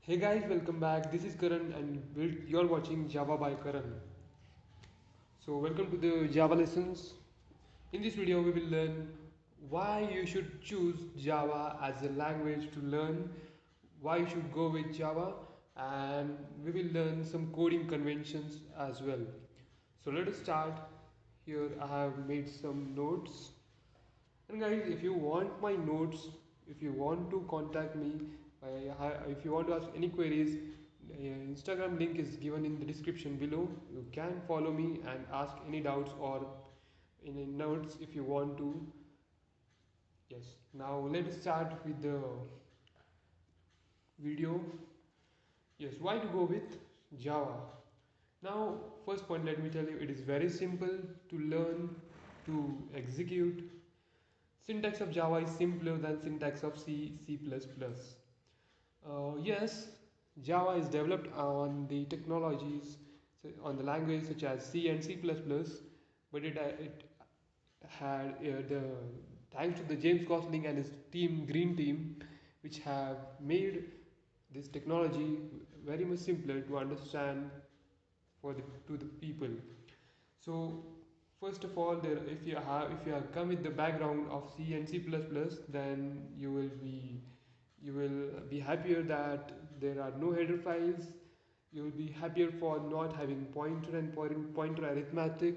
Hey guys, welcome back. This is Karan and you're watching Java by Karan. So, welcome to the Java lessons. In this video, we will learn why you should choose Java as a language to learn, why you should go with Java, and we will learn some coding conventions as well. So, let us start. Here, I have made some notes. And guys, if you want my notes, if you want to contact me, if you want to ask any queries, Instagram link is given in the description below. You can follow me and ask any doubts or any notes if you want to. Yes. Now let's start with the video. Yes. Why to go with Java? Now, first point, let me tell you, it is very simple to learn, to execute. Syntax of Java is simpler than syntax of C, C++. Yes, Java is developed on the technologies, on the language such as C and C++, but it had the thanks to the James Gosling and his team, Green Team, which have made this technology very much simpler to understand to the people. So first of all, if you have come with the background of C and C++, then you will be happier that there are no header files. You will be happier for not having pointer and pointer arithmetic.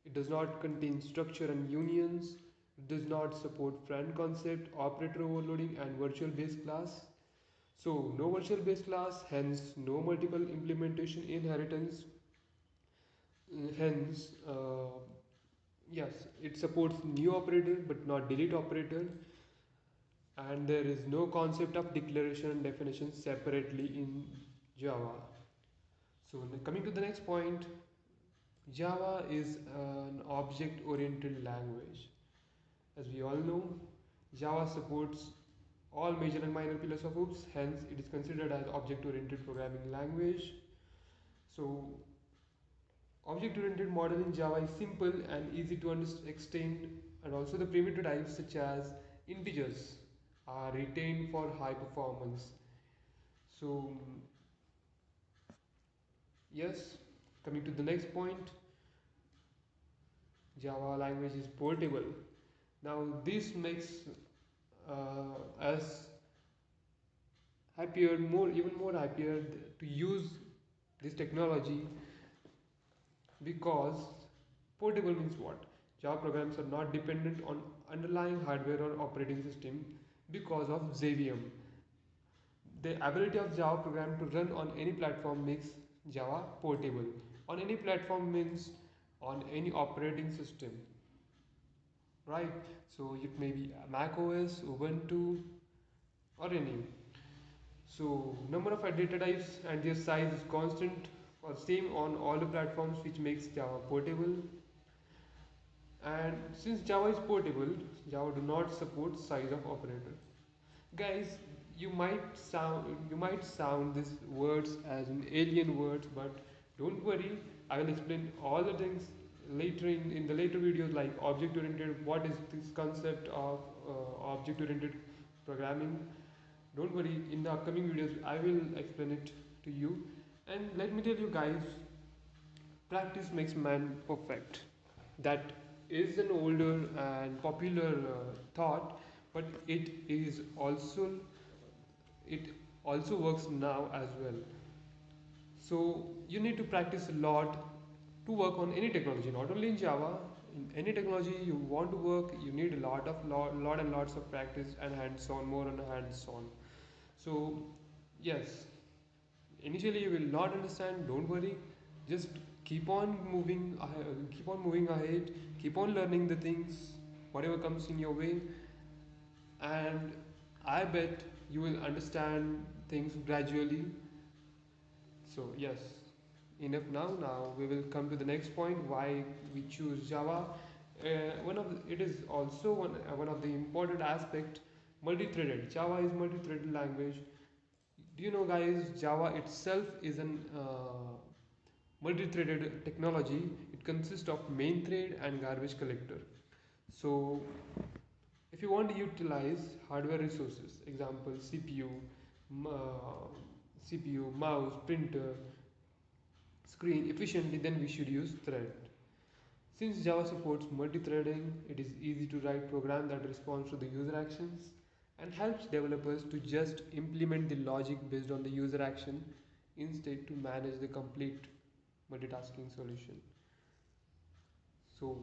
It does not contain structure and unions. It does not support friend concept, operator overloading, and virtual base class. So no virtual base class, hence no multiple implementation inheritance. Hence, yes, it supports new operator but not delete operator, and there is no concept of declaration and definition separately in Java. So, coming to the next point, Java is an object oriented language. As we all know, Java supports all major and minor pillars of OOPS, hence, it is considered as object oriented programming language. So, object-oriented model in Java is simple and easy to extend, and also the primitive types such as integers are retained for high performance. So yes, coming to the next point, Java language is portable. Now this makes us happier, even more happier to use this technology, because portable means what? Java programs are not dependent on underlying hardware or operating system because of Xavium. The ability of Java program to run on any platform makes Java portable. On any platform means on any operating system, right? So it may be Mac OS, Ubuntu, or any. So number of data types and their size is constant or same on all the platforms, which makes Java portable. And since Java is portable, Java do not support size of operator. Guys, you might sound these words as an alien words, but don't worry, I will explain all the things later in the later videos, like object oriented, what is this concept of object oriented programming. Don't worry, in the upcoming videos I will explain it to you. And let me tell you guys, practice makes man perfect. That is an older and popular thought, but it also works now as well. So you need to practice a lot to work on any technology, not only in Java. In any technology you want to work, you need a lot and lots of practice and hands-on, more on hands-on. So yes, initially you will not understand, don't worry, just keep on moving ahead, keep on learning the things, whatever comes in your way, and I bet you will understand things gradually. So yes, enough now. Now we will come to the next point, why we choose Java. It is also one of the important aspect, multi-threaded. Java is multi-threaded language. Do you know guys, Java itself is an multi-threaded technology. It consists of main thread and garbage collector. So if you want to utilize hardware resources, example CPU, CPU, mouse, printer, screen efficiently, then we should use thread. Since Java supports multi-threading, it is easy to write program that responds to the user actions and helps developers to just implement the logic based on the user action instead to manage the complete multitasking solution. So,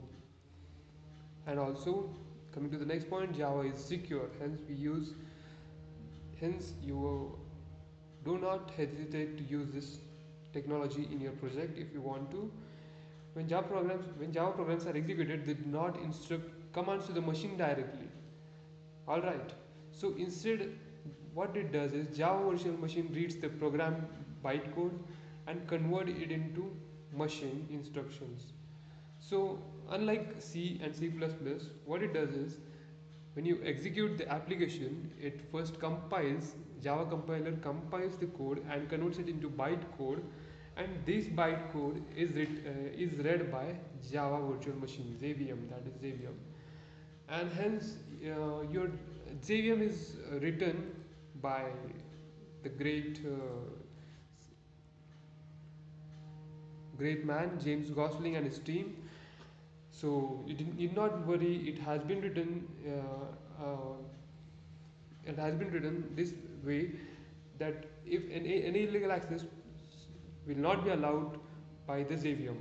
and also coming to the next point, Java is secure. Hence you do not hesitate to use this technology in your project if you want to. When Java programs are executed, they do not instruct commands to the machine directly. All right. So instead, what it does is Java virtual machine reads the program bytecode and convert it into machine instructions. So unlike C and C++, what it does is when you execute the application, it first compiles, Java compiler compiles the code and converts it into bytecode, and this bytecode is read by Java virtual machine, JVM, that is JVM. And hence your JVM is written by the great man James Gosling and his team. So you need not worry, it has been written this way that if any illegal access will not be allowed by the JVM.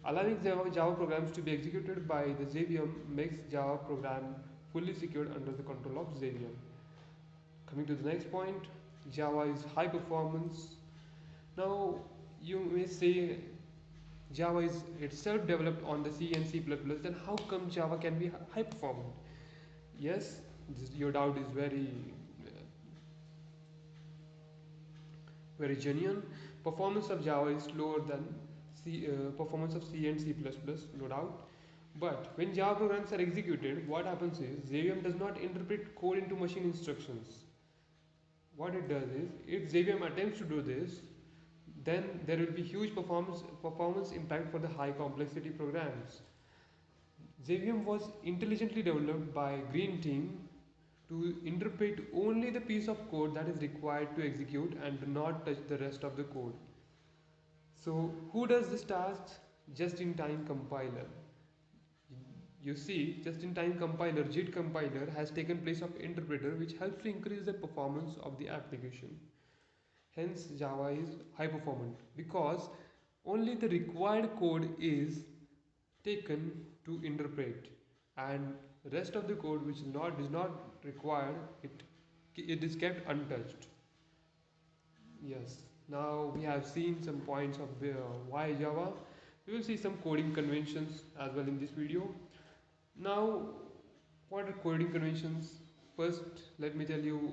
Allowing Java programs to be executed by the JVM makes Java program fully secured under the control of JVM. Coming to the next point, Java is high performance. Now you may say Java is itself developed on the C and C++, then how come Java can be high performant? Yes, your doubt is very genuine. Performance of Java is slower than performance of C and C++, no doubt. But when Java programs are executed, what happens is JVM does not interpret code into machine instructions. What it does is, if JVM attempts to do this, then there will be huge performance impact for the high complexity programs. JVM was intelligently developed by Green team to interpret only the piece of code that is required to execute and do not touch the rest of the code. So who does this task? Just-in-time compiler. You see, just-in-time compiler, JIT compiler, has taken place of interpreter, which helps to increase the performance of the application. Hence Java is high performant because only the required code is taken to interpret, and rest of the code which is not required, it is kept untouched. Yes, now we have seen some points of why Java. We will see some coding conventions as well in this video. Now, what are coding conventions? First, let me tell you,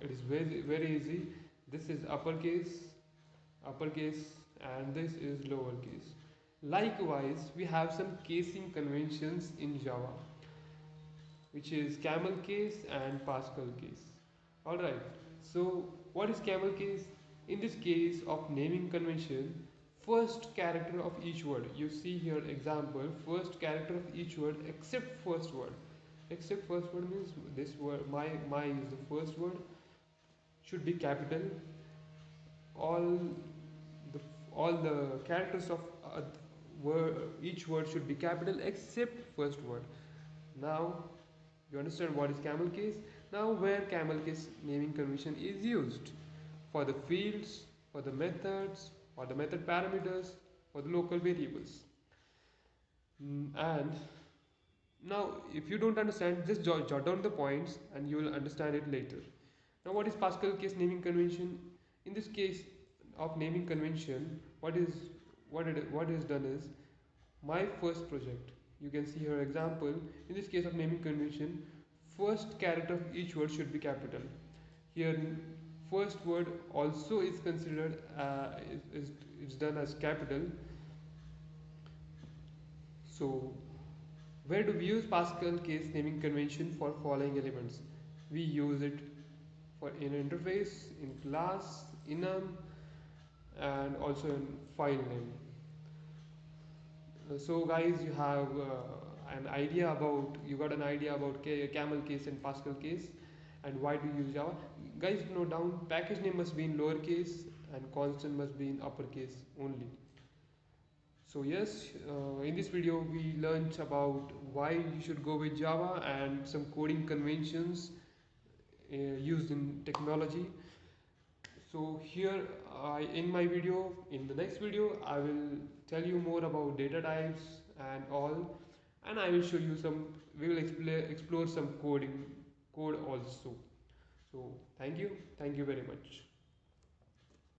it is very easy. This is uppercase, and this is lowercase. Likewise, we have some casing conventions in Java, which is camel case and Pascal case. Alright, so what is camel case? In this case of naming convention, first character of each word, you see here example, first character of each word except first word. Except first word means this word, my is the first word, should be capital. All the all the characters of each word should be capital except first word. Now you understand what is camel case. Now where camel case naming convention is used? For the fields, for the methods, for the method parameters, for the local variables. And now if you don't understand, just jot down the points and you will understand it later. Now what is Pascal case naming convention? In this case of naming convention, what is done is, my first project, you can see here example, in this case of naming convention, first character of each word should be capital. Here first word also is considered is done as capital. So where do we use Pascal case naming convention? For following elements, we use it for in interface, in class, enum, and also in file name. So guys, you have you got an idea about camel case and Pascal case. and why to use Java. Guys, note down, package name must be in lowercase and constant must be in uppercase only. So yes, in this video we learned about why you should go with Java and some coding conventions used in technology. So here in my video, in the next video, I will tell you more about data types and all, and I will show you some, we will explore some code also. So thank you very much.